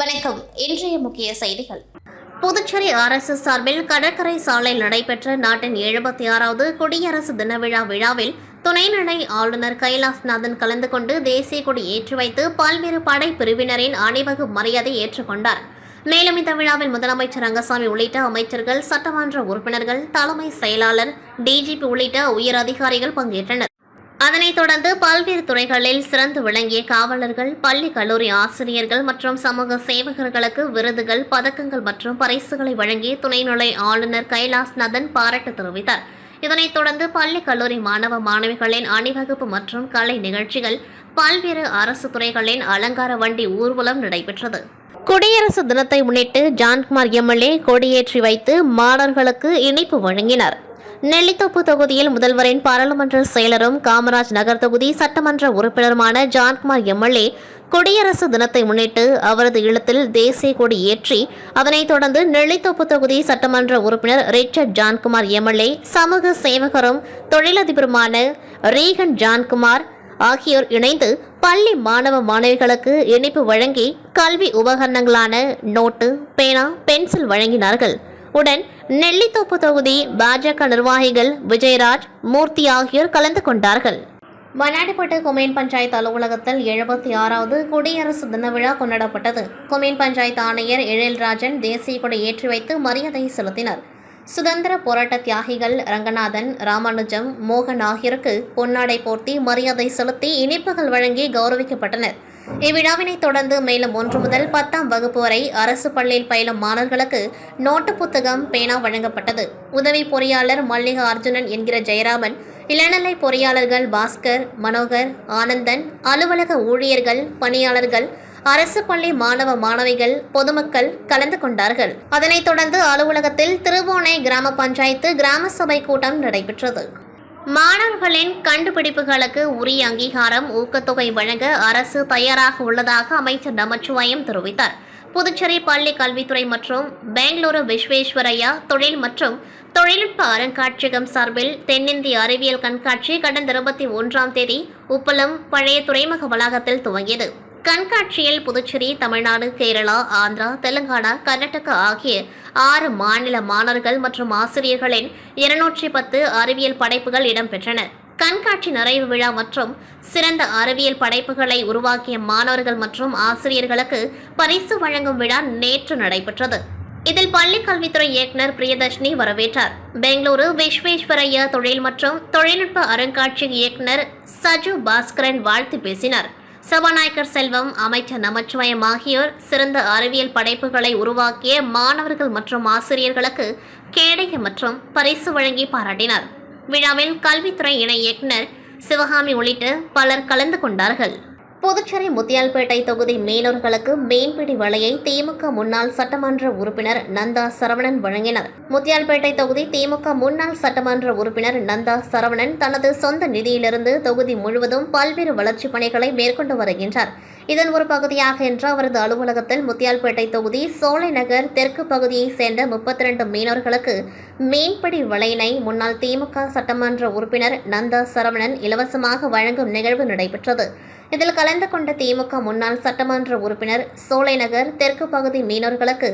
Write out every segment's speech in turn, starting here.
வணக்கம். இன்றைய முக்கிய செய்திகள். புதுச்சேரி அரசு சார்பில் கடற்கரை சாலையில் நடைபெற்ற நாட்டின் 76வது குடியரசு தின விழாவில் துணைநிலை ஆளுநர் கைலாஷ்நாதன் கலந்து கொண்டு தேசிய கொடி ஏற்றி வைத்து பல்வேறு படை பிரிவினரின் அணிவகுப்பு மரியாதை ஏற்றுக்கொண்டார். மேலும் இந்த விழாவில் முதலமைச்சர் ரங்கசாமி உள்ளிட்ட அமைச்சர்கள், சட்டமன்ற உறுப்பினர்கள், தலைமை செயலாளர், டிஜிபி உள்ளிட்ட உயர் அதிகாரிகள் பங்கேற்றனர். அதனைத் தொடர்ந்து பல்வேறு துறைகளில் சிறந்து விளங்கிய காவலர்கள், பள்ளி கல்லூரி ஆசிரியர்கள் மற்றும் சமூக சேவகர்களுக்கு விருதுகள், பதக்கங்கள் மற்றும் பரிசுகளை வழங்கி துணைநிலை ஆளுநர் கைலாஷ்நாதன் பாராட்டு தெரிவித்தார். இதனைத் தொடர்ந்து பள்ளி கல்லூரி மாணவ மாணவிகளின் அணிவகுப்பு மற்றும் கலை நிகழ்ச்சிகள், பல்வேறு அரசு துறைகளின் அலங்கார வண்டி ஊர்வலம் நடைபெற்றது. குடியரசு தினத்தை முன்னிட்டு ஜான்குமார் எம்எல்ஏ கொடியேற்றி வைத்து மாணவர்களுக்கு இனிப்பு வழங்கினார். நெல்லித்தோப்பு தொகுதியில் முதல்வரின் பாராளுமன்ற செயலரும் காமராஜ் நகர் தொகுதி சட்டமன்ற உறுப்பினருமான ஜான்குமார் எம்எல்ஏ குடியரசு தினத்தை முன்னிட்டு அவரது இல்லத்தில் தேசிய கொடி ஏற்றி, அதனைத் தொடர்ந்து நெல்லித்தோப்பு தொகுதி சட்டமன்ற உறுப்பினர் ரிச்சர்ட் ஜான்குமார் எம்எல்ஏ, சமூக சேவகரும் தொழிலதிபருமான ரீகன் ஜான்குமார் ஆகியோர் இணைந்து பள்ளி மாணவ மாணவிகளுக்கு இனிப்பு வழங்கி கல்வி உபகரணங்களான நோட்டு, பேனா, பென்சில் வழங்கினார்கள். உடன் நெல்லித்தோப்பு தொகுதி பாஜக நிர்வாகிகள் விஜயராஜ், மூர்த்தி ஆகியோர் கலந்து கொண்டார்கள். மண்ணாடிப்பட்டு கொம்யூன் பஞ்சாயத்து அலுவலகத்தில் 76வது குடியரசு தின விழா கொண்டாடப்பட்டது. கொம்யூன் பஞ்சாயத்து ஆணையர் எழில்ராஜன் தேசிய கொடி ஏற்றி வைத்து மரியாதை செலுத்தினார். சுதந்திர போராட்ட தியாகிகள் ரங்கநாதன், ராமானுஜம், மோகன் ஆகியோருக்கு பொன்னாடை போர்த்தி மரியாதை செலுத்தி இனிப்புகள் வழங்கி கௌரவிக்கப்பட்டனர். இவ்விழாவினை தொடர்ந்து மேலும் 1 முதல் 10ஆம் வகுப்பு வரை அரசு பள்ளியில் பயிலும் மாணவர்களுக்கு நோட்டு புத்தகம், பேனா வழங்கப்பட்டது. உதவி பொறியாளர் மல்லிகா அர்ஜுனன் என்கிற ஜெயராமன், இளநிலை பொறியாளர்கள் பாஸ்கர், மனோகர், ஆனந்தன், அலுவலக ஊழியர்கள், பணியாளர்கள், அரசு பள்ளி மாணவ மாணவிகள், பொதுமக்கள் கலந்து கொண்டார்கள். அதனைத் தொடர்ந்து அலுவலகத்தில் திருவோணை கிராம பஞ்சாயத்து கிராம சபை கூட்டம் நடைபெற்றது. மாணவர்களின் கண்டுபிடிப்புகளுக்கு உரிய அங்கீகாரம், ஊக்கத்தொகை வழங்க அரசு தயாராக உள்ளதாக அமைச்சர் நமச்சிவாயம் தெரிவித்தார். புதுச்சேரி பள்ளி கல்வித்துறை மற்றும் பெங்களூரு விஸ்வேஸ்வரய்யா தொழில் மற்றும் தொழில்நுட்ப அருங்காட்சியகம் சார்பில் தென்னிந்திய அறிவியல் கண்காட்சி கடந்த 21ஆம் தேதி உப்பளம் பழைய துறைமுக வளாகத்தில் துவங்கியது. கண்காட்சியில் புதுச்சேரி, தமிழ்நாடு, கேரளா, ஆந்திரா, தெலுங்கானா, கர்நாடகா ஆகிய 6 மாநில மாணவர்கள் மற்றும் ஆசிரியர்களின் 210 அறிவியல் படைப்புகள் இடம்பெற்றன. கண்காட்சி நிறைவு விழா மற்றும் சிறந்த அறிவியல் படைப்புகளை உருவாக்கிய மாணவர்கள் மற்றும் ஆசிரியர்களுக்கு பரிசு வழங்கும் விழா நேற்று நடைபெற்றது. இதில் பள்ளி கல்வித்துறை இயக்குநர் பிரியதர்ஷினி வரவேற்றார். பெங்களூரு விஸ்வேஸ்வரய்யா தொழில் மற்றும் தொழில்நுட்ப அருங்காட்சியக இயக்குநர் சஜு பாஸ்கரன் வாழ்த்து பேசினார். சபாநாயகர் செல்வம், அமைச்சர் நமச்சிவாயம் ஆகியோர் சிறந்த அறிவியல் படைப்புகளை உருவாக்கிய மாணவர்கள் மற்றும் ஆசிரியர்களுக்கு கேடயம் மற்றும் பரிசு வழங்கி பாராட்டினார். விழாவில் கல்வித்துறை இணை இயக்குநர் சிவகாமி உள்ளிட்ட பலர் கலந்து கொண்டார்கள். புதுச்சேரி முத்தியால்பேட்டை தொகுதி மீனவர்களுக்கு மீன்பிடி வலையை திமுக முன்னாள் சட்டமன்ற உறுப்பினர் நந்தா சரவணன் வழங்கினார். முத்தியால்பேட்டை தொகுதி திமுக முன்னாள் சட்டமன்ற உறுப்பினர் நந்தா சரவணன் தனது சொந்த நிதியிலிருந்து தொகுதி முழுவதும் பல்வேறு வளர்ச்சிப் பணிகளை மேற்கொண்டு வருகின்றார். இதன் ஒரு பகுதியாக இன்று அவரது அலுவலகத்தில் முத்தியால்பேட்டை தொகுதி சோலை நகர் தெற்கு பகுதியைச் சேர்ந்த 32 மீனவர்களுக்கு மீன்பிடி வலையினை முன்னாள் திமுக சட்டமன்ற உறுப்பினர் நந்தா சரவணன் இலவசமாக வழங்கும் நிகழ்வு நடைபெற்றது. இதில் கலந்து கொண்ட திமுக முன்னாள் சட்டமன்ற உறுப்பினர் சோலை நகர் தெற்கு பகுதி மீனவர்களுக்கு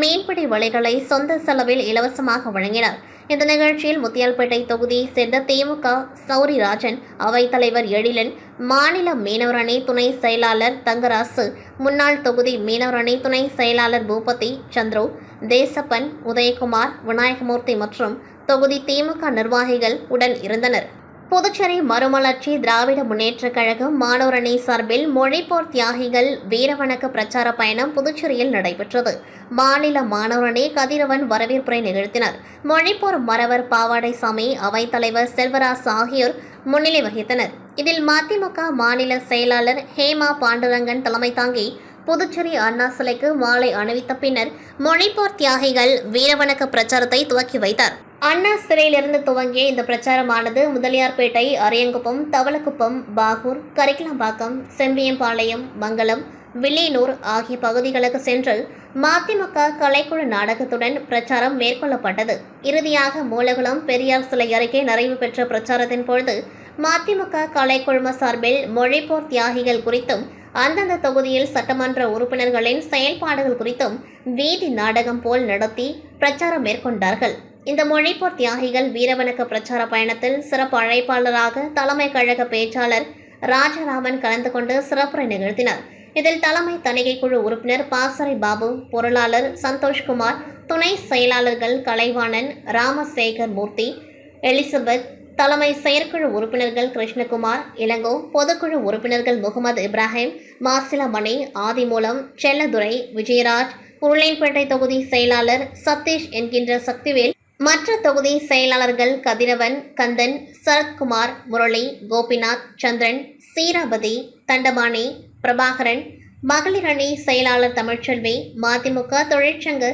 மீன்பிடி வலைகளை சொந்த செலவில் இலவசமாக வழங்கினார். இந்த நிகழ்ச்சியில் முத்தியால்பேட்டை தொகுதியை சேர்ந்த திமுக சௌரிராஜன், அவைத்தலைவர் எழிலன், மாநில மீனவர் அணி துணை செயலாளர் தங்கராசு, முன்னாள் தொகுதி மீனவர் அணி துணை செயலாளர் பூபதி, சந்துரு, தேசப்பன், உதயகுமார், விநாயகமூர்த்தி மற்றும் தொகுதி திமுக நிர்வாகிகள் உடன் இருந்தனர். புதுச்சேரி மறுமலர்ச்சி திராவிட முன்னேற்றக் கழகம் மாணவர் அணி சார்பில் மொழிப்போர் தியாகிகள் வீரவணக்க பிரச்சார பயணம் புதுச்சேரியில் நடைபெற்றது. மாநில மாணவர் அணி கதிரவன் வரவேற்புரை நிகழ்த்தினர். மொழிப்போர் மறவர் பாவாடைசாமி, அவைத்தலைவர் செல்வராஜ் ஆகியோர் முன்னிலை வகித்தனர். இதில் மதிமுக மாநில செயலாளர் ஹேமா பாண்டுரங்கன் தலைமை தாங்கி புதுச்சேரி அண்ணா சிலைக்கு மாலை அணிவித்த பின்னர் மொழிப்போர் தியாகிகள் வீரவணக்க பிரச்சாரத்தை துவக்கி வைத்தார். அண்ணா சிறையிலிருந்து துவங்கிய இந்த பிரச்சாரமானது முதலியார்பேட்டை, அரியங்குப்பம், தவளக்குப்பம், பாகூர், கரிக்கலாம்பாக்கம், செம்பியம்பாளையம், மங்கலம், வில்லியனூர் ஆகிய பகுதிகளுக்கு சென்று மதிமுக கலைக்குழு நாடகத்துடன் பிரச்சாரம் மேற்கொள்ளப்பட்டது. இறுதியாக மூலகுளம் பெரியார் சிலை அருகே நிறைவு பெற்ற பிரச்சாரத்தின் பொழுது மதிமுக கலைக்குழும சார்பில் மொழிப்போர் தியாகிகள் குறித்தும் அந்தந்த தொகுதியில் சட்டமன்ற உறுப்பினர்களின் செயல்பாடுகள் குறித்தும் வீதி நாடகம் போல் நடத்தி பிரச்சாரம் மேற்கொண்டார்கள். இந்த மொழிப்போர் தியாகிகள் வீரவணக்க பிரச்சார பயணத்தில் சிறப்பு அழைப்பாளராக தலைமை கழக பேச்சாளர் ராஜாராமன் கலந்து கொண்டு சிறப்புரை நிகழ்த்தினார். இதில் தலைமை தணிக்கை குழு உறுப்பினர் பாசறை பாபு, பொருளாளர் சந்தோஷ்குமார், துணை செயலாளர்கள் கலைவாணன், ராமசேகர் மூர்த்தி, எலிசபெத், தலைமை செயற்குழு உறுப்பினர்கள் கிருஷ்ணகுமார், இளங்கோ, பொதுக்குழு உறுப்பினர்கள் முகமது இப்ராஹிம், மாசிலாமணி, ஆதிமூலம், செல்லதுரை, விஜயராஜ், உருளையன்பேட்டை தொகுதி செயலாளர் சதீஷ் என்கின்ற சக்திவேல், மற்ற தொகுதி செயலாளர்கள் கதிரவன், கந்தன், சரத்குமார், முரளி, கோபிநாத், சந்திரன், சீராபதி, தண்டபாணி, பிரபாகரன், மகளிர் அணி செயலாளர் தமிழ்ச்செல்வி, மதிமுக தொழிற்சங்க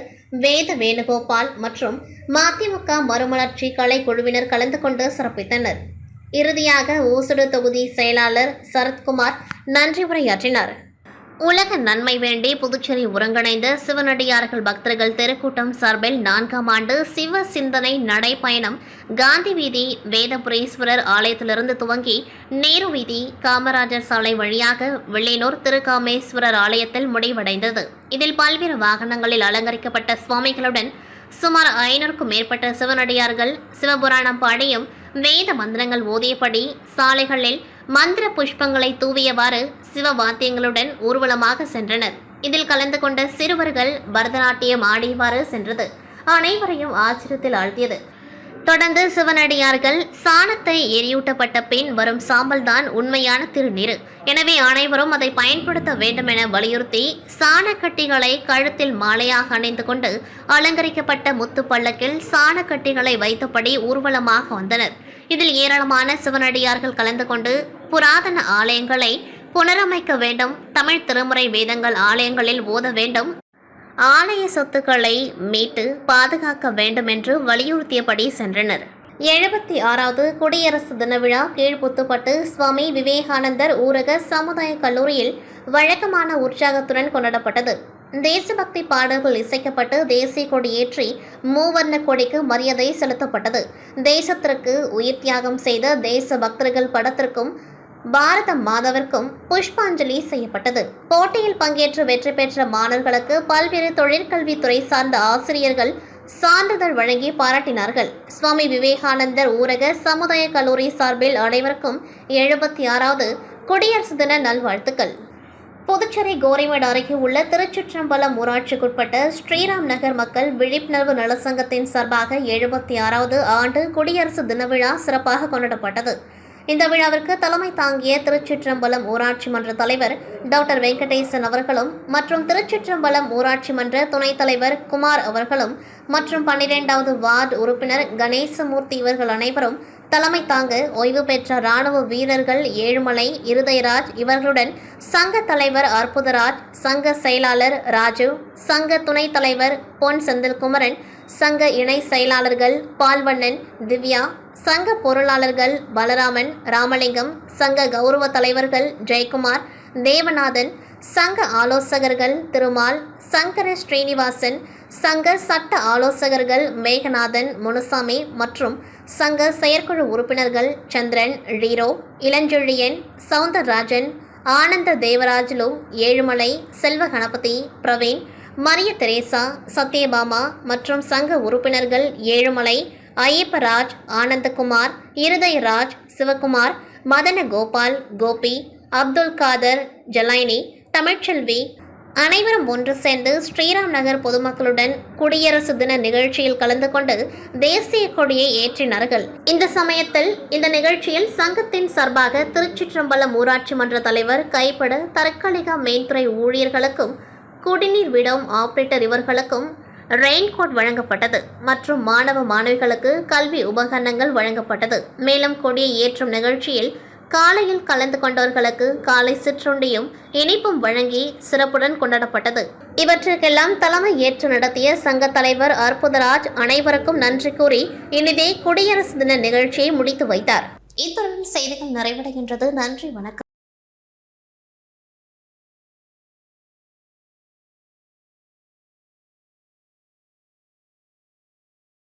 வேத வேணுகோபால் மற்றும் மதிமுக மறுமலர்ச்சி கலை குழுவினர் கலந்து கொண்டு சிறப்பித்தனர். இறுதியாக ஊசுடு தொகுதி செயலாளர் சரத்குமார் நன்றி உரையாற்றினார். உலக நன்மை வேண்டி புதுச்சேரி ஒருங்கிணைந்த சிவனடியார்கள் பக்தர்கள் தெருக்கூட்டம் சார்பில் 4ஆம் ஆண்டு சிவ சிந்தனை நடைப்பயணம் காந்தி வீதி வேதபுரீஸ்வரர் ஆலயத்திலிருந்து துவங்கி நேரு வீதி காமராஜர் சாலை வழியாக வெள்ளியனூர் திருக்காமேஸ்வரர் ஆலயத்தில் முடிவடைந்தது. இதில் பல்வேறு வாகனங்களில் அலங்கரிக்கப்பட்ட சுவாமிகளுடன் சுமார் 500க்கும் மேற்பட்ட சிவனடியார்கள் சிவபுராணம் பாடியும் வேத மந்திரங்கள் ஓதியபடி சாலைகளில் மந்திர புஷ்பங்களை தூவியவாறு சிவ வாத்தியங்களுடன் ஊர்வலமாக சென்றனர். இதில் கலந்து கொண்ட சிறுவர்கள் பரதநாட்டியம் ஆடியவாறு சென்றது அனைவரையும் ஆச்சரியத்தில் ஆழ்த்தியது. தொடர்ந்து சிவனடியார்கள் சாணத்தை எரியூட்டப்பட்ட பின் வரும் சாம்பல் தான் உண்மையான திருநீரு, எனவே அனைவரும் அதை பயன்படுத்த வேண்டும் என வலியுறுத்தி சாணக்கட்டிகளை கழுத்தில் மாலையாக அணிந்து கொண்டு அலங்கரிக்கப்பட்ட முத்து பல்லக்கில் சாணக்கட்டிகளை வைத்தபடி ஊர்வலமாக வந்தனர். இதில் ஏராளமான சிவனடியார்கள் கலந்து கொண்டு புராதன ஆலயங்களை புனரமைக்க வேண்டும், தமிழ் திருமுறை வேதங்கள் ஆலயங்களில் ஓத வேண்டும், ஆலய சொத்துக்களை மீட்டு பாதுகாக்க வேண்டும் என்று வலியுறுத்தியபடி சென்றனர். 76வது குடியரசு தின விழா கீழ்புத்துப்பட்டு சுவாமி விவேகானந்தர் ஊரக சமுதாய கல்லூரியில் வழக்கமான உற்சாகத்துடன் கொண்டாடப்பட்டது. தேசபக்தி பாடல்கள் இசைக்கப்பட்டு தேசிய கொடி ஏற்றி மூவர்ண கொடிக்கு மரியாதை செலுத்தப்பட்டது. தேசத்திற்கு உயிர் தியாகம் செய்த தேச பக்தர்கள் படத்திற்கும் பாரத மாதாவிற்கும் புஷ்பாஞ்சலி செய்யப்பட்டது. போட்டியில் பங்கேற்று வெற்றி பெற்ற மாணவர்களுக்கு பல்வேறு தொழிற்கல்வித்துறை சார்ந்த ஆசிரியர்கள் சான்றிதழ் வழங்கி பாராட்டினார்கள். சுவாமி விவேகானந்தர் ஊரக சமுதாய கல்லூரி சார்பில் அனைவருக்கும் 76வது குடியரசு தின நல்வாழ்த்துக்கள். புதுச்சேரி கோரிமேடு அருகே உள்ள திருச்சிற்றம்பலம் ஊராட்சிக்குட்பட்ட ஸ்ரீராம் நகர் மக்கள் விழிப்புணர்வு நலசங்கத்தின் சார்பாக 76வது ஆண்டு குடியரசு தின விழா சிறப்பாக கொண்டாடப்பட்டது. இந்த விழாவிற்கு தலைமை தாங்கிய திருச்சிற்றம்பலம் ஊராட்சி மன்ற தலைவர் டாக்டர் வெங்கடேசன் அவர்களும் மற்றும் திருச்சிற்றம்பலம் ஊராட்சி மன்ற துணைத் தலைவர் குமார் அவர்களும் மற்றும் 12வது வார்டு உறுப்பினர் கணேசமூர்த்தி இவர்கள் அனைவரும் தலைமை தாங்க ஓய்வு பெற்ற இராணுவ வீரர்கள் ஏழுமலை, இருதயராஜ் இவர்களுடன் சங்க தலைவர் அற்புதராஜ், சங்க செயலாளர் ராஜு, சங்க துணைத் தலைவர் பொன் செந்தில்குமரன், சங்க இணை செயலாளர்கள் பால்வண்ணன், திவ்யா, சங்க பொருளாளர்கள் பலராமன், ராமலிங்கம், சங்க கௌரவ தலைவர்கள் ஜெயக்குமார், தேவநாதன், சங்க ஆலோசகர்கள் திருமால், சங்கர ஸ்ரீனிவாசன், சங்க சட்ட ஆலோசகர்கள் மேகநாதன், முனுசாமி மற்றும் சங்க செயற்குழு உறுப்பினர்கள் சந்திரன், ரீரோ, இளஞ்செழியன், சவுந்தரராஜன், ஆனந்த தேவராஜலு, ஏழுமலை, செல்வ கணபதி, பிரவீன், மரிய தெரேசா, சத்யபாமா மற்றும் சங்க உறுப்பினர்கள் ஏழுமலை, ஐயப்பராஜ், ஆனந்தகுமார், இருதயராஜ், சிவகுமார், மதன கோபால், கோபி, அப்துல் காதர், ஜலைனி, தமிழ்ச்செல்வி அனைவரும் ஒன்று சேர்ந்து ஸ்ரீராம் நகர் பொதுமக்களுடன் குடியரசு தின நிகழ்ச்சியில் கலந்து கொண்டு தேசிய கொடியை ஏற்றினார்கள். இந்த சமயத்தில் இந்த நிகழ்ச்சியில் சங்கத்தின் சார்பாக திருச்சிற்றம்பலம் ஊராட்சி மன்ற தலைவர் கைப்பட தற்காலிக மேன்துறை ஊழியர்களுக்கும் குடிநீர் விடும் ஆபரேட்டர் இவர்களுக்கும் ரெயின்கோட் வழங்கப்பட்டது மற்றும் மாணவ மாணவிகளுக்கு கல்வி உபகரணங்கள் வழங்கப்பட்டது. மேலும் கொடியை ஏற்றும் நிகழ்ச்சியில் காலையில் கலந்து கொண்டவர்களுக்கு காலை சிற்றுண்டியும் இனிப்பும் வழங்கி சிறப்புடன் கொண்டாடப்பட்டது. இவற்றுக்கெல்லாம் தலைமை ஏற்று நடத்திய சங்க தலைவர் அற்புதராஜ் அனைவருக்கும் நன்றி கூறி இனிதே குடியரசு தின நிகழ்ச்சியை முடித்து வைத்தார். இத்துடன் செய்திகள் நிறைவடைகின்றது. நன்றி, வணக்கம்.